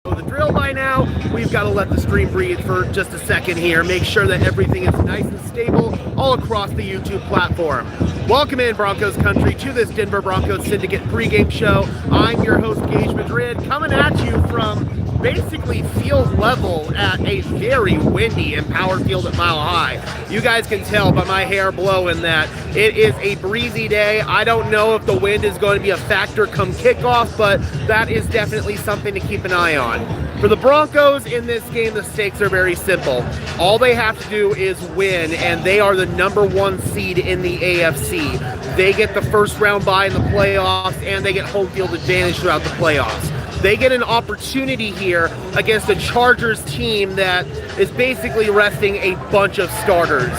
The drill by now. We've got to let the stream breathe for just a second here. Make sure that everything is nice and stable all across the YouTube platform. Welcome in, Broncos country, to this Denver Broncos Syndicate pregame show. I'm your host, Gage Madrid, coming at you from basically field level at a very windy and power field at Mile High. You guys can tell by my hair blowing that it is a breezy day. I don't know if the wind is going to be a factor come kickoff, but that is definitely something to keep an eye on. For the Broncos in this game, the stakes are very simple. All they have to do is win, and they are the #1 seed in the AFC. They get the first round bye in the playoffs, and they get home field advantage throughout the playoffs. They get an opportunity here against a Chargers team that is basically resting a bunch of starters.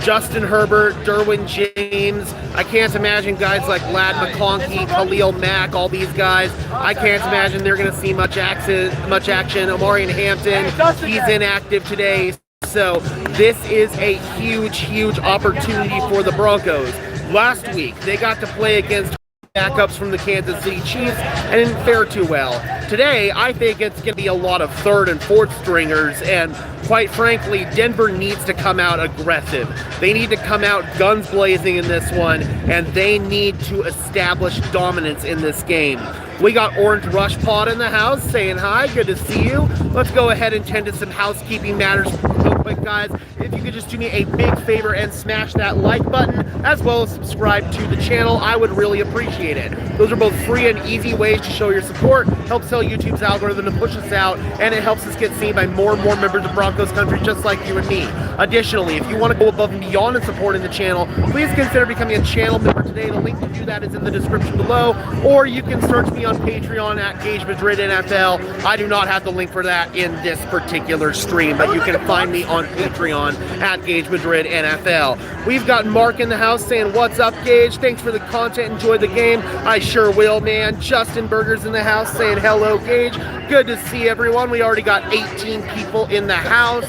Justin Herbert, Derwin James, I can't imagine guys like Ladd McConkey, Khalil Mack, all these guys. I can't imagine they're going to see much action. Omarion Hampton, he's inactive today. So this is a huge opportunity for the Broncos. Last week, they got to play against backups from the Kansas City Chiefs and didn't fare too well. Today, I think it's going to be a lot of third and fourth stringers, and quite frankly, Denver needs to come out aggressive. They need to come out guns blazing in this one, and they need to establish dominance in this game. We got Orange Rush Pod in the house saying hi, good to see you. Let's go ahead and tend to some housekeeping matters real quick, guys. If you could just do me a big favor and smash that like button, as well as subscribe to the channel, I would really appreciate it. Those are both free and easy ways to show your support, helps tell YouTube's algorithm to push us out, and it helps us get seen by more and more members of Broncos country just like you and me. Additionally, if you want to go above and beyond in supporting the channel, please consider becoming a channel member today. The link to do that is in the description below, or you can search me on Patreon at Gage Madrid NFL. I do not have the link for that in this particular stream, but you can find me on Patreon at Gage Madrid NFL. We've got Mark in the house saying, what's up, Gage? Thanks for the content. Enjoy the game. I sure will, man. Justin Berger's in the house saying, hello, Gage. Good to see everyone. We already got 18 people in the house.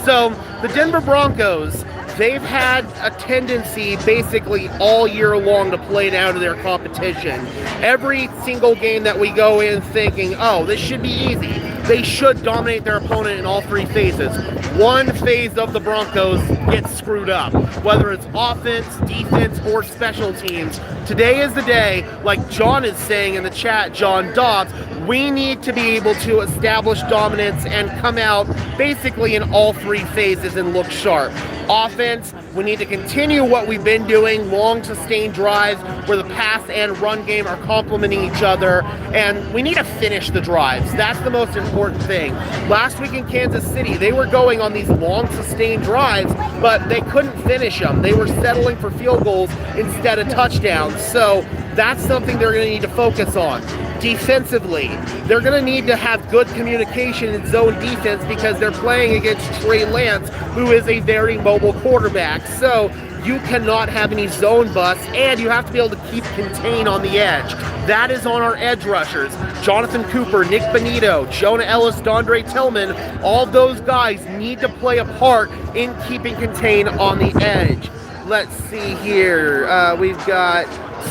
So the Denver Broncos, they've had a tendency basically all year long to play down to their competition. Every single game that we go in thinking, oh, this should be easy. They should dominate their opponent in all three phases. One phase of the Broncos gets screwed up, whether it's offense, defense, or special teams. Today is the day, like John is saying in the chat, John Dobbs, we need to be able to establish dominance and come out basically in all three phases and look sharp. Offense, we need to continue what we've been doing, long sustained drives where the pass and run game are complementing each other, and we need to finish the drives. That's the most important thing. Last week in Kansas City, they were going on these long sustained drives, but they couldn't finish them. They were settling for field goals instead of touchdowns, so that's something they're going to need to focus on. Defensively, they're going to need to have good communication in zone defense because they're playing against Trey Lance, who is a very mobile quarterback. So you cannot have any zone busts, and you have to be able to keep contain on the edge. That is on our edge rushers. Jonathan Cooper, Nick Bonito, Jonah Ellis, Dondre Tillman, all those guys need to play a part in keeping contain on the edge. Let's see here. We've got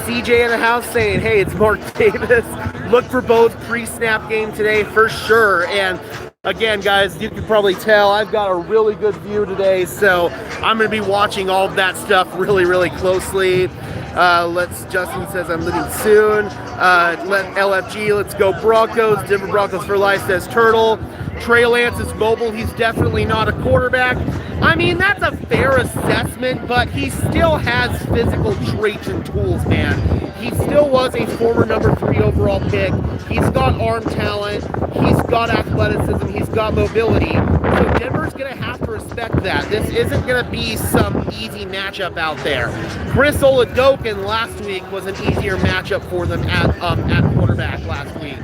CJ in the house saying, hey, it's Mark Davis. Look for both pre-snap game today for sure. And again, guys, you can probably tell I've got a really good view today, so I'm going to be watching all of that stuff really closely. Justin says I'm leaving soon. LFG, let's go Broncos. Denver Broncos for life says Turtle. Trey Lance is mobile. He's definitely not a quarterback. I mean, that's a fair assessment, but he still has physical traits and tools, man. He still was a former #3 overall pick. He's got arm talent. He's got athleticism. He's got mobility. So Denver's going to have to respect that. This isn't going to be some easy matchup out there. Chris Oladokun last week was an easier matchup for them at quarterback last week.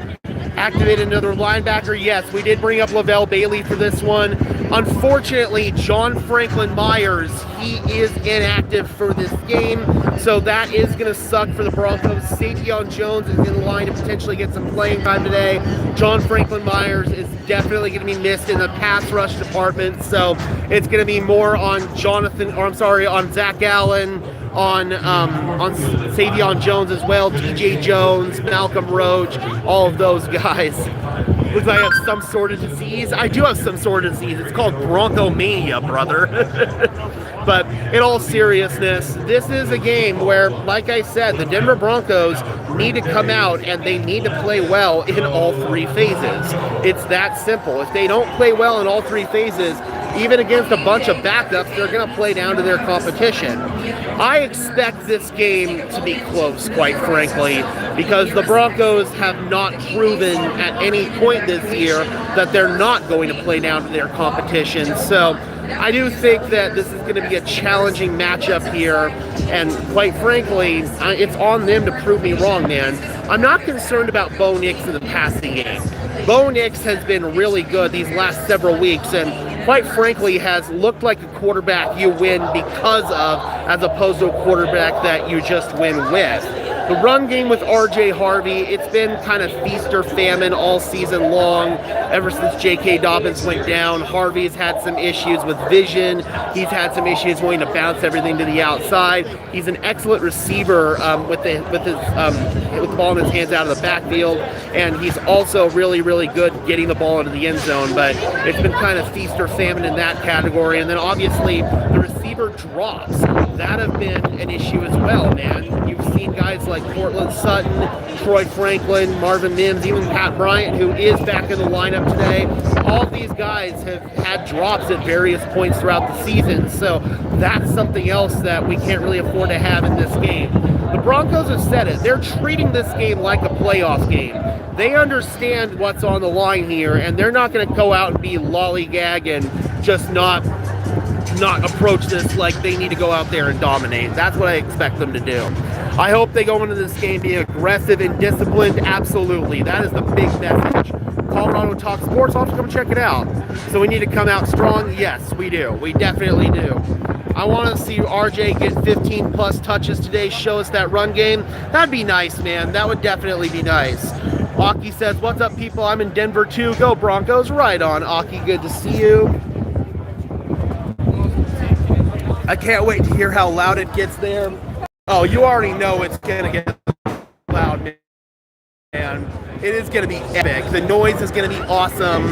Activated another linebacker. Yes, we did bring up Lavelle Bailey for this one. Unfortunately, John Franklin Myers, he is inactive for this game, so that is going to suck for the Broncos. Savion Jones is in line to potentially get some playing time today. John Franklin Myers is definitely going to be missed in the pass rush department, so it's going to be more on on Zach Allen, on Savion Jones as well, DJ Jones, Malcolm Roach, all of those guys. Looks like I have some sort of disease. I do have some sort of disease. It's called Broncomania, brother. But in all seriousness, this is a game where, like I said, the Denver Broncos need to come out and they need to play well in all three phases. It's that simple. If they don't play well in all three phases, even against a bunch of backups, they're going to play down to their competition. I expect this game to be close, quite frankly, because the Broncos have not proven at any point this year that they're not going to play down to their competition. So I do think that this is going to be a challenging matchup here, and quite frankly, it's on them to prove me wrong, man. I'm not concerned about Bo Nix in the passing game. Bo Nix has been really good these last several weeks, and quite frankly has looked like a quarterback you win because of, as opposed to a quarterback that you just win with. The run game with R.J. Harvey, it's been kind of feast or famine all season long. Ever since J.K. Dobbins went down, Harvey's had some issues with vision. He's had some issues wanting to bounce everything to the outside. He's an excellent receiver with the ball in his hands out of the backfield, and he's also really, really good getting the ball into the end zone. But it's been kind of feast or famine in that category. And then obviously the receiver drops that have been an issue as well, man. You've seen guys like Cortland Sutton, Troy Franklin, Marvin Mims, even Pat Bryant, who is back in the lineup today. All of these guys have had drops at various points throughout the season, so that's something else that we can't really afford to have in this game. The Broncos have said it. They're treating this game like a playoff game. They understand what's on the line here, and they're not going to go out and be lollygag and just not approach this like they need to go out there and dominate. That's what I expect them to do. I hope they go into this game being aggressive and disciplined. Absolutely. That is the big message. Colorado Talk Sports, I'll have to come check it out. So we need to come out strong? Yes, we do. We definitely do. I want to see RJ get 15 plus touches today, show us that run game. That'd be nice, man. That would definitely be nice. Aki says, what's up, people? I'm in Denver too. Go Broncos. Right on, Aki. Good to see you. I can't wait to hear how loud it gets there. Oh, you already know it's going to get loud, man. It is going to be epic. The noise is going to be awesome.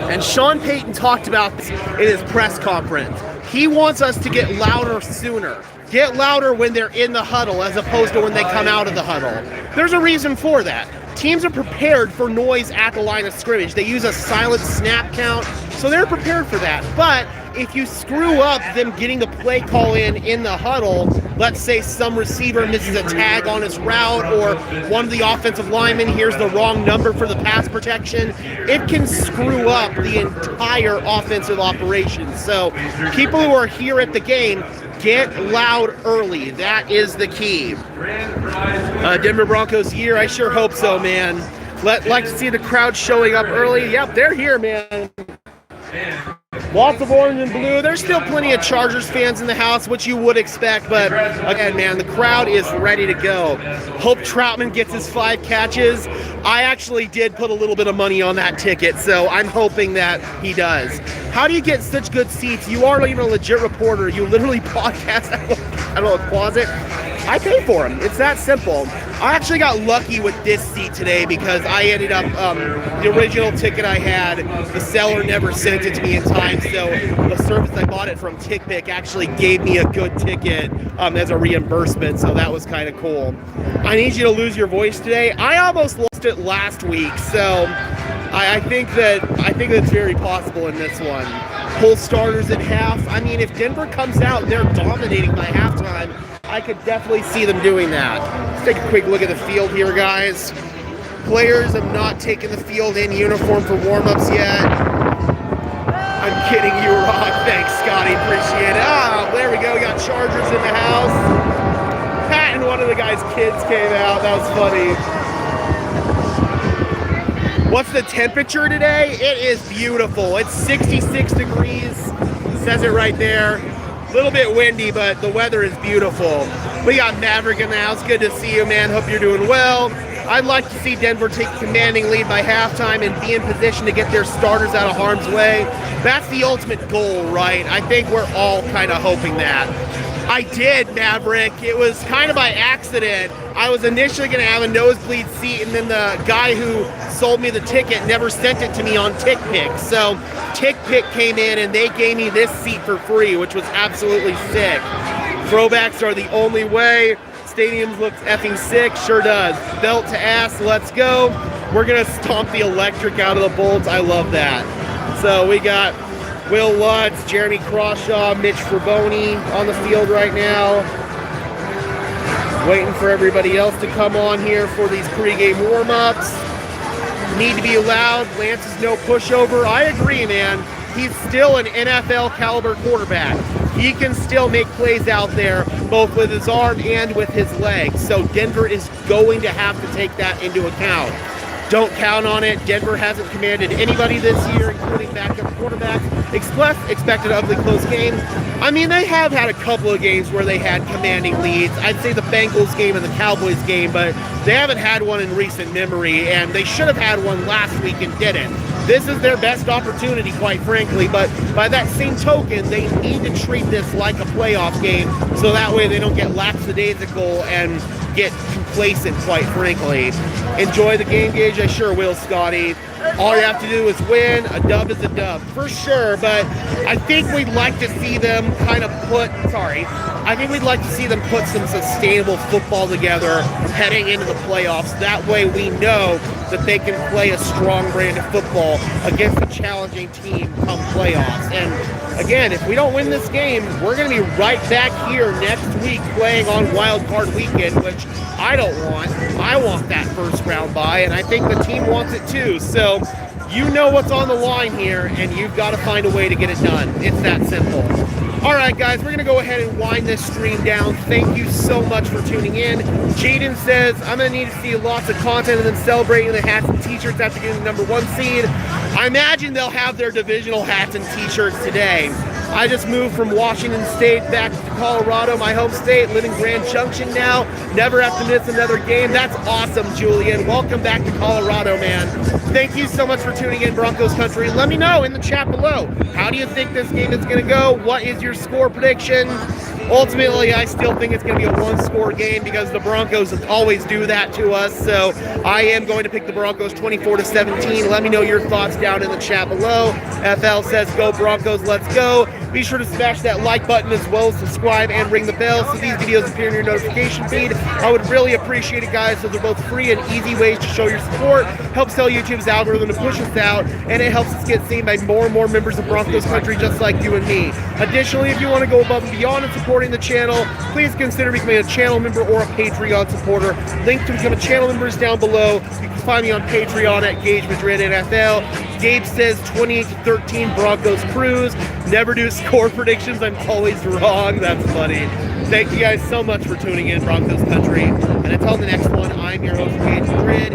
And Sean Payton talked about this in his press conference. He wants us to get louder sooner. Get louder when they're in the huddle as opposed to when they come out of the huddle. There's a reason for that. Teams are prepared for noise at the line of scrimmage. They use a silent snap count, so they're prepared for that. But if you screw up them getting the play call in the huddle, let's say some receiver misses a tag on his route or one of the offensive linemen hears the wrong number for the pass protection, it can screw up the entire offensive operation. So people who are here at the game, get loud early. That is the key. Denver Broncos year, I sure hope so, man. Like to see the crowd showing up early. Yep, they're here, man. Lots of orange and blue. There's still plenty of Chargers fans in the house, which you would expect, but again, man, the crowd is ready to go. Hope Troutman gets his 5 catches. I actually did put a little bit of money on that ticket, so I'm hoping that he does. How do you get such good seats? You aren't even a legit reporter. You literally podcast out of a closet. I pay for them. It's that simple. I actually got lucky with this seat today because I ended up, the original ticket I had, the seller never sent it to me in time, so the service I bought it from, TickPick, actually gave me a good ticket as a reimbursement, so that was kind of cool. I need you to lose your voice today. I almost lost it last week, so I think that's very possible in this one. Pull starters at half. I mean, if Denver comes out, they're dominating by halftime. I could definitely see them doing that. Let's take a quick look at the field here, guys. Players have not taken the field in uniform for warm-ups yet. I'm kidding you, Rock. Thanks, Scotty. Appreciate it. Ah, there we go. We got Chargers in the house. Pat and one of the guy's kids came out. That was funny. What's the temperature today? It is beautiful. It's 66 degrees. It says it right there. A little bit windy, but the weather is beautiful. We got Maverick in the house. Good to see you, man. Hope you're doing well. I'd like to see Denver take a commanding lead by halftime and be in position to get their starters out of harm's way. That's the ultimate goal, right? I think we're all kind of hoping that. I did, Maverick. It was kind of by accident. I was initially going to have a nosebleed seat, and then the guy who sold me the ticket never sent it to me on TickPick. So TickPick came in, and they gave me this seat for free, which was absolutely sick. Throwbacks are the only way. Stadiums looks effing sick. Sure does. Belt to ass. Let's go. We're going to stomp the electric out of the bolts. I love that. So we got Will Lutz, Jeremy Crawshaw, Mitch Fraboni on the field right now. Waiting for everybody else to come on here for these pregame warm-ups. Need to be loud. Lance is no pushover. I agree, man. He's still an NFL caliber quarterback. He can still make plays out there, both with his arm and with his legs. So Denver is going to have to take that into account. Don't count on it. Denver hasn't commanded anybody this year, including backup quarterbacks. Expect an ugly close game. I mean, they have had a couple of games where they had commanding leads. I'd say the Bengals game and the Cowboys game, but they haven't had one in recent memory, and they should have had one last week and didn't. This is their best opportunity, quite frankly, but by that same token, they need to treat this like a playoff game so that way they don't get lackadaisical and get complacent, quite frankly. Enjoy the game, Gage? I sure will, Scotty. All you have to do is win. A dub is a dub, for sure, but I think we'd like to see them we'd like to see them put some sustainable football together heading into the playoffs. That way we know that they can play a strong brand of football against a challenging team come playoffs. And again, if we don't win this game, we're going to be right back here next week playing on Wild Card Weekend, which I don't want. I want that first round bye, and I think the team wants it too. So you know what's on the line here, and you've got to find a way to get it done. It's that simple. All right, guys, we're going to go ahead and wind this stream down. Thank you so much for tuning in. Jaden says, I'm going to need to see lots of content and then celebrating the hats and t-shirts after getting the #1 seed. I imagine they'll have their divisional hats and t-shirts today. I just moved from Washington State back to Colorado, my home state, live in Grand Junction now. Never have to miss another game. That's awesome, Julian. Welcome back to Colorado, man. Thank you so much for tuning in, Broncos Country. Let me know in the chat below. How do you think this game is going to go? What is your score prediction? Ultimately, I still think it's going to be a one-score game because the Broncos always do that to us. So I am going to pick the Broncos 24-17. Let me know your thoughts down in the chat below. FL says, go Broncos, let's go. Be sure to smash that like button as well as subscribe and ring the bell so these videos appear in your notification feed. I would really appreciate it, guys. So they're both free and easy ways to show your support. Helps tell YouTube's algorithm to push us out, and it helps us get seen by more and more members of Broncos Country just like you and me. Additionally, if you want to go above and beyond and supporting the channel, please consider becoming a channel member or a Patreon supporter. Link to become a channel member is down below. You can find me on Patreon at Gage Madrid NFL. Gabe says 28-13 Broncos cruise. Never do score predictions. I'm always wrong. That's funny. Thank you guys so much for tuning in, Broncos Country. And until the next one, I'm your host, Gage Madrid.